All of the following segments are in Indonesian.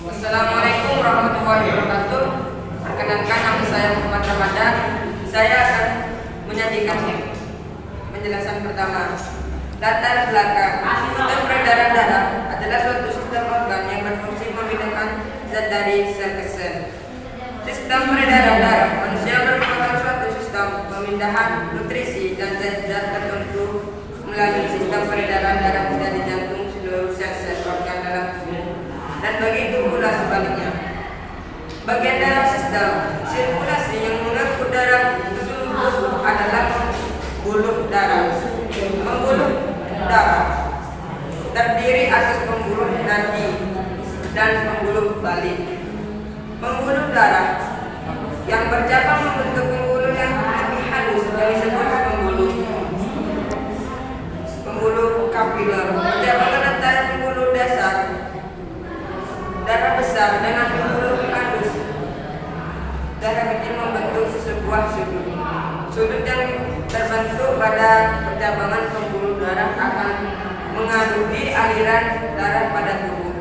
Assalamualaikum warahmatullahi wabarakatuh. Perkenalkan, nama saya Muhammad Ramadan. Saya akan menyajikan penjelasan pertama. Latar belakang sistem peredaran darah adalah suatu sistem organ yang berfungsi memindahkan zat dari sel ke sel. Sistem peredaran darah manusia merupakan suatu sistem pemindahan nutrisi dan zat-zat tertentu melalui sistem peredaran darah dari jantung seluruh sel-sel organ dalam tubuh, dan begitu pula sebaliknya. Bagian dalam sistem sirkulasi yang mengangkut darah ke seluruh tubuh adalah pembuluh darah. Pembuluh darah terdiri atas pembuluh nadi dan pembuluh balik. Pembuluh darah yang bercabang membentuk pembuluh yang lebih halus yang disebut pembuluh kapiler. Percabangan antara pembuluh dasar darah besar dengan pembuluh halus darah kecil membentuk sebuah sudut. Sudut yang terbentuk pada percabangan pembuluh darah akan mengaruhi aliran darah pada tubuh.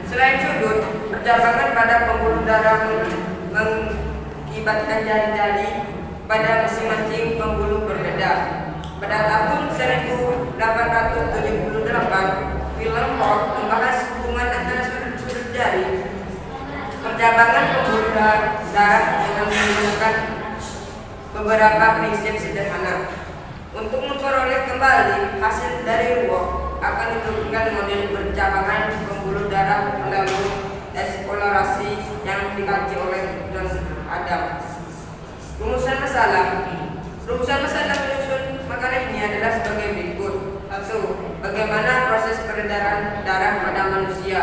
Selain sudut, percabangan pada pembuluh darah mengakibatkan jari-jari pada masing-masing pembuluh berbeda. Pada tahun 1878, film Ford membahas hubungan antara sudut-sudut jari percabangan pembuluh darah dengan menggunakan beberapa prinsip sederhana. Untuk memperoleh kembali hasil dari ruang, akan ditentukan model percabangan pembuluh darah melalui eksplorasi yang dikaji oleh John Adams. Rumusan masalah menyusun makalah ini adalah sebagai berikut. 1. Bagaimana proses peredaran darah pada manusia?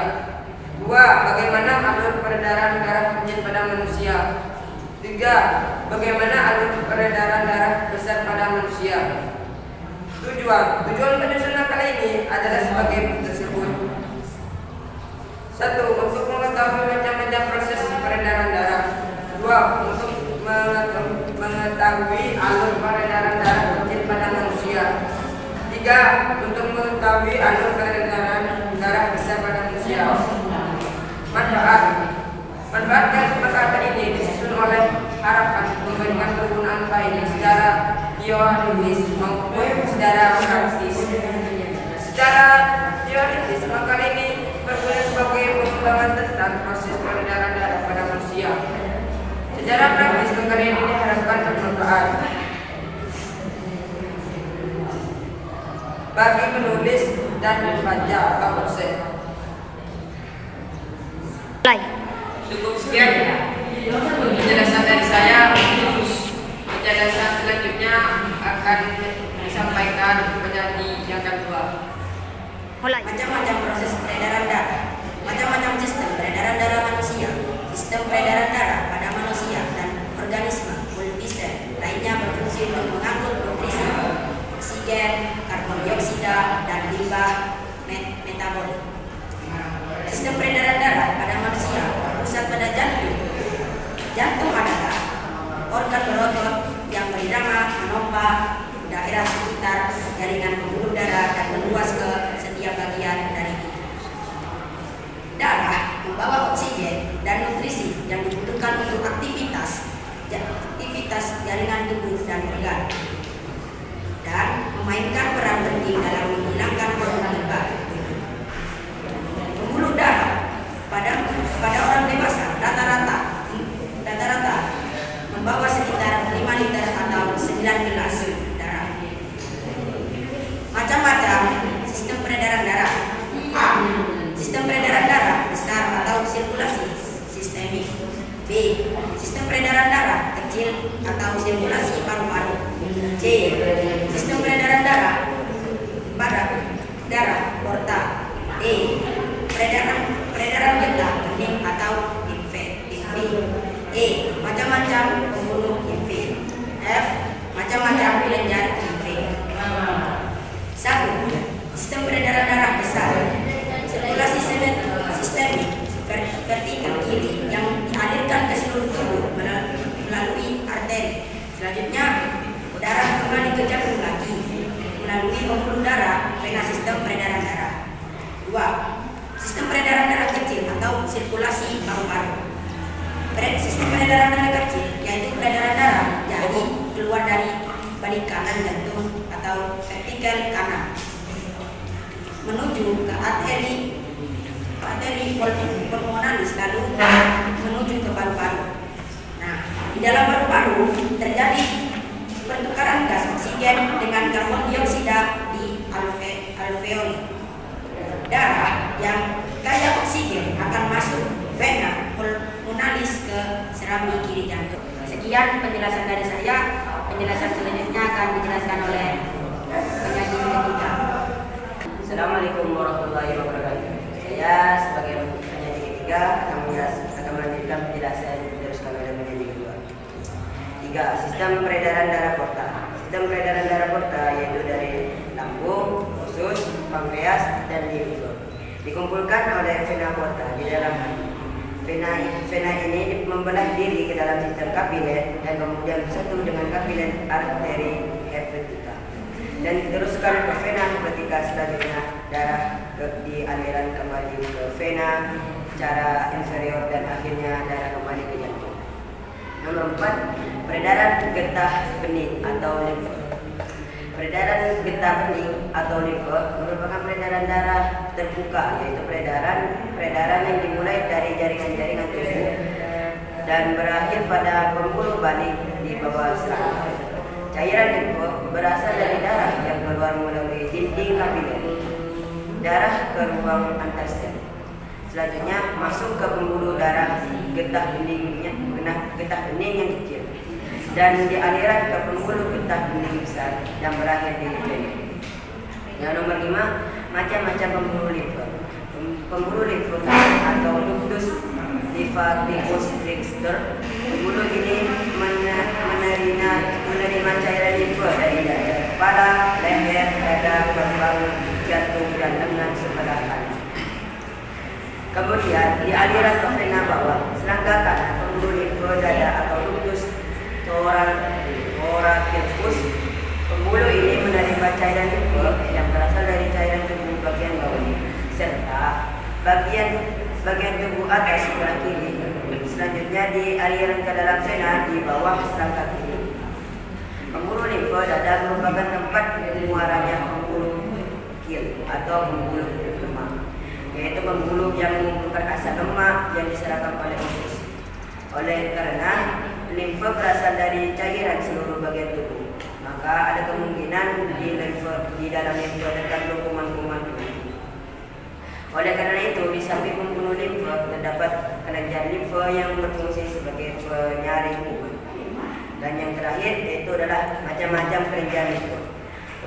2. Bagaimana alur peredaran darah kecil pada manusia? 3. Bagaimana alur peredaran darah besar pada manusia? Tujuan penyusunan makalah ini adalah sebagai tersebut. 1. Untuk mengetahui macam-macam proses peredaran darah. 2. Untuk mengetahui alur peredaran darah kecil pada manusia. 3. Untuk mengetahui alur peredaran darah besar pada manusia. Manfaat makalah ini disusun oleh harapan memberikan penggunaan baik secara teoritis maupun secara praktis. Secara teoritis, makalah ini berguna sebagai pengembangan tentang proses peredaran darah pada manusia. Secara praktis, makalah ini diharapkan bermanfaat bagi penulis dan pembaca atau dosen. Cukup sekian penjelasan dari saya. Penjelasan selanjutnya akan disampaikan penyanyi yang kedua. Macam-macam proses peredaran darah, macam-macam sistem peredaran darah manusia. Sistem peredaran darah pada manusia dan organisme multisel lainnya berfungsi untuk mengangkut nutrisi, oksigen, karbon dioksida, dan limbah metabolik. Sistem peredaran darah pada manusia berpusat pada jantung. Jantung adalah organ berotot yang berirama menompa daerah sekitar jaringan pembuluh darah dan meluas ke setiap bagian dari tubuh. Darah membawa oksigen dan nutrisi yang dibutuhkan untuk aktivitas jaringan tubuh dan organ, dan memainkan peran penting dalam menghilangkan pembuluh darah. Pembuluh darah pada orang dewasa rata-rata membawa sekitar 5 liter atau 9 gelas darah. Macam-macam sistem peredaran darah. A. Sistem peredaran darah besar atau sirkulasi sistemik. B. Sistem peredaran darah kecil atau sirkulasi paru-paru. C. Sistem peredaran darah porta. D. Peredaran getah bening atau infeksi. E. Macam-macam pembunuh infeksi. F. Macam-macam kelenjar infeksi. 1. Sistem peredaran darah besar. Sirkulasi sistemik vertikal kiri yang dialirkan ke seluruh tubuh melalui arteri. Selanjutnya, darah kembali ke jantung lagi melalui pembuluh darah vena sistem peredaran darah. 2. Sistem peredaran peredaran darah kecil, yaitu peredaran darah jadi keluar dari balik kanan jantung atau vertikal kanan menuju ke arteri pulmonalis lalu menuju ke paru-paru. Nah, di dalam paru-paru terjadi pertukaran gas oksigen dengan karbon dioksida di alveoli. Darah yang kaya oksigen akan masuk vena pulmonalis ke serambi kiri jantung. Sekian penjelasan dari saya. Penjelasan selanjutnya akan dijelaskan oleh penyaji ketiga. Assalamualaikum warahmatullahi wabarakatuh. Saya sebagai penyaji ketiga akan melanjutkan penjelasan yang diteruskan oleh penyaji kedua. 3. Sistem peredaran darah porta. Sistem peredaran darah porta yaitu dari lambung, usus, pankreas, dan limfe. Dikumpulkan oleh vena porta di dalam hati. Vena ini membelah diri ke dalam sistem kapiler dan kemudian bersatu dengan kapiler arteri hepatika dan diteruskan ke vena hepatika. Selanjutnya darah di aliran kembali ke vena secara inferior dan akhirnya darah kembali ke jantung. Nomor 4. Peredaran getah bening atau limfe. Peredaran getah bening atau limfe merupakan peredaran darah terbuka, yaitu peredaran yang dimulai dari jaringan-jaringan tubuh dan berakhir pada pembuluh balik di bawah serangga. Cairan limfe berasal dari darah yang keluar melalui dinding kapiler darah ke ruang antar sel. Selanjutnya masuk ke pembuluh darah getah bening yang kecil dan di aliran ke pembuluh getah bening besar yang berakhir di vena. Yang nomor 5, macam-macam pembuluh limfe. Pembuluh limfe atau ductus lymphaticus Richter. Pembuluh ini menerima cairan limfe dari dada, kepala, leher, dada, paru-paru, jantung, dan lengan sebelah kanan. Kemudian di aliran ke vena bawah serangga kanan, pembuluh limfe dada atau ductus thoracius. Pembuluh ini menerima cairan limfe yang berasal dari cairan tubuh bagian bawah serta bagian tubuh atas sebelah kiri. Selanjutnya di aliran ke dalam vena di bawah serangga kiri. Pembuluh limfe dada merupakan tempat muaranya pembuluh kir atau pembuluh lemak, yaitu pembuluh yang mengumpulkan asam lemak yang diserahkan oleh usus. Oleh karena limfe berasal dari cairan seluruh bagian tubuh, maka ada kemungkinan di dalam limfe terdapat kuman-kuman putih. Oleh karena itu, di samping pembuluh limfe terdapat kelenjar limfe yang berfungsi sebagai penyaring kuman. Dan yang terakhir yaitu adalah macam-macam kelenjar limfe.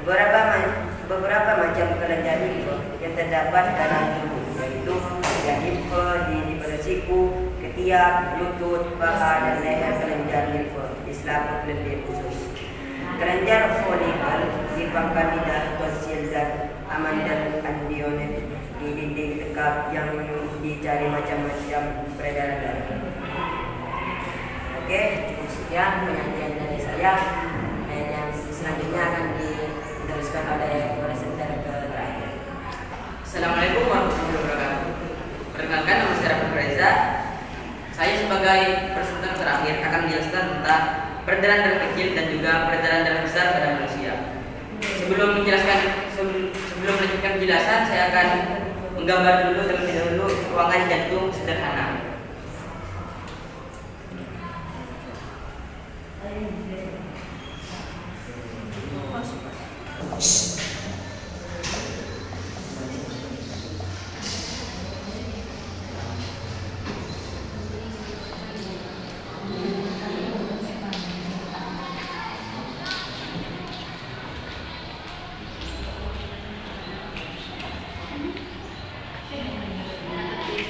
Beberapa macam kelenjar limfe yang terdapat dalam tubuh yaitu kelenjar limfe di siku, ketiak, lutut, paha, dan leher. Kelenjar limfe di selaput lendir usus. Kelenjar folikel di pangkal lidah, tonsil, dan amandel adenoid di dinding dekap yang dicari macam-macam peredaran darah. Oke, sekian penyajian dari saya. Yang selanjutnya akan diteruskan oleh presenter terakhir. Assalamualaikum warahmatullahi wabarakatuh. Perkenalkan, nama saya Raffi Reza. Saya sebagai presenter terakhir akan menjelaskan tentang peredaran darah kecil dan juga peredaran darah besar pada manusia. Sebelum melanjutkan penjelasan, saya akan menggambar terlebih dahulu ruangan jantung sederhana.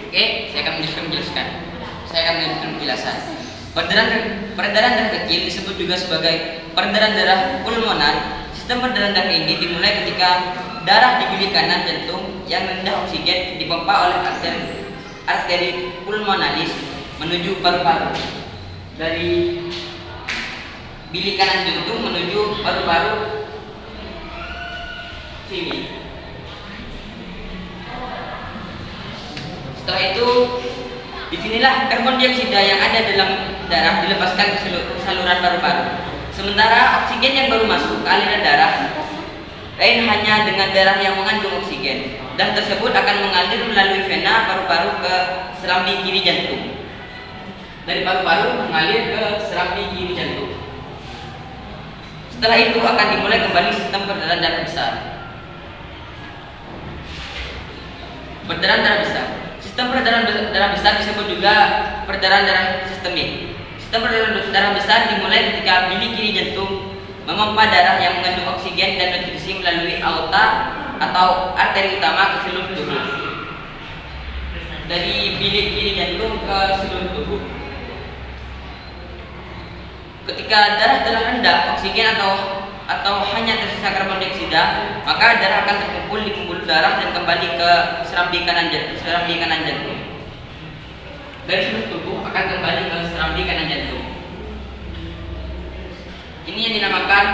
Oke, saya akan menjelaskan. Penjelasan. Peredaran darah kecil disebut juga sebagai peredaran darah pulmonar. Sistem peredaran darah ini dimulai ketika darah di bilik kanan jantung yang rendah oksigen dipompa oleh arteri pulmonalis menuju paru-paru. Dari bilik kanan jantung menuju paru-paru sini. Setelah itu, disinilah karbon dioksida yang ada dalam darah dilepaskan ke saluran paru-paru. Sementara oksigen yang baru masuk ke aliran darah lain hanya dengan darah yang mengandung oksigen, dan tersebut akan mengalir melalui vena paru-paru ke serambi kiri jantung. Dari paru-paru mengalir ke serambi kiri jantung. Setelah itu akan dimulai kembali sistem peredaran darah besar. Peredaran darah besar. Sistem peredaran darah besar disebut juga peredaran darah sistemik. Sistem peredaran darah besar dimulai ketika bilik kiri jantung memompa darah yang mengandung oksigen dan nutrisi melalui aorta atau arteri utama ke seluruh tubuh. Dari bilik kiri jantung ke seluruh tubuh. Ketika darah telah rendah oksigen atau hanya tersisa karbon dioksida, maka darah akan terkumpul di pembuluh darah dan kembali ke serambi kanan jantung. Dari seluruh tubuh akan kembali ke serambi kanan jantung. Ini yang dinamakan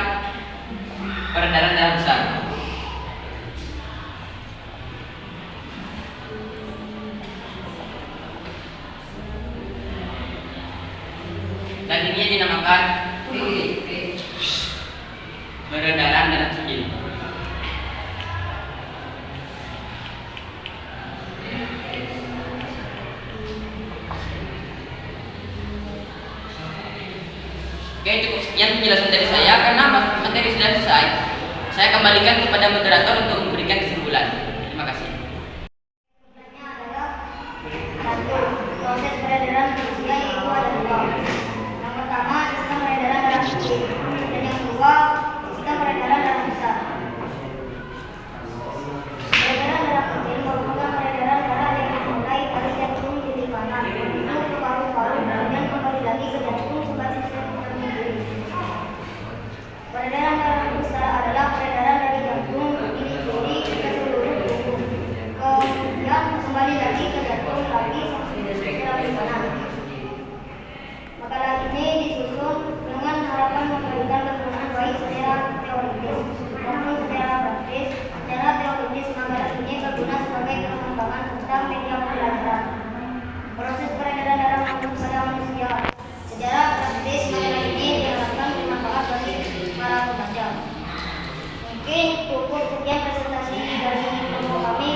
peredaran darah besar. Dan ini yang dinamakan peredaran darah kecil. Oke, cukup sekian penjelasan dari saya. Karena materi sudah selesai, saya kembalikan kepada moderator untuk memberikan kesimpulan. Terima kasih. Proses peredaran manusia yaitu ada dua. Yang pertama sistem peredaran darah kecil, dan yang kedua sistem peredaran darah besar. Peredaran darah kecil merupakan peredaran darah yang dimulai dari jantung kiri kanan menuju ke paru-paru dan kembali lagi ke jantung sebagai sistem kiri. Peredaran darah besar adalah peredaran dari jantung kiri ke seluruh tubuh, kemudian kembali lagi ke jantung lagi sampai kanan. Makalah ini disusun dengan harapan memberikan keterangan baik secara teoritis maupun secara praktis. Secara teoritis, makalah ini berguna sebagai pengembangan tentang media pembelajaran proses peredaran darah pada manusia. Secara praktis, makalah ini diharapkan bermanfaat bagi para pembaca. Mungkin cukup sekian presentasi dari kelompok kami.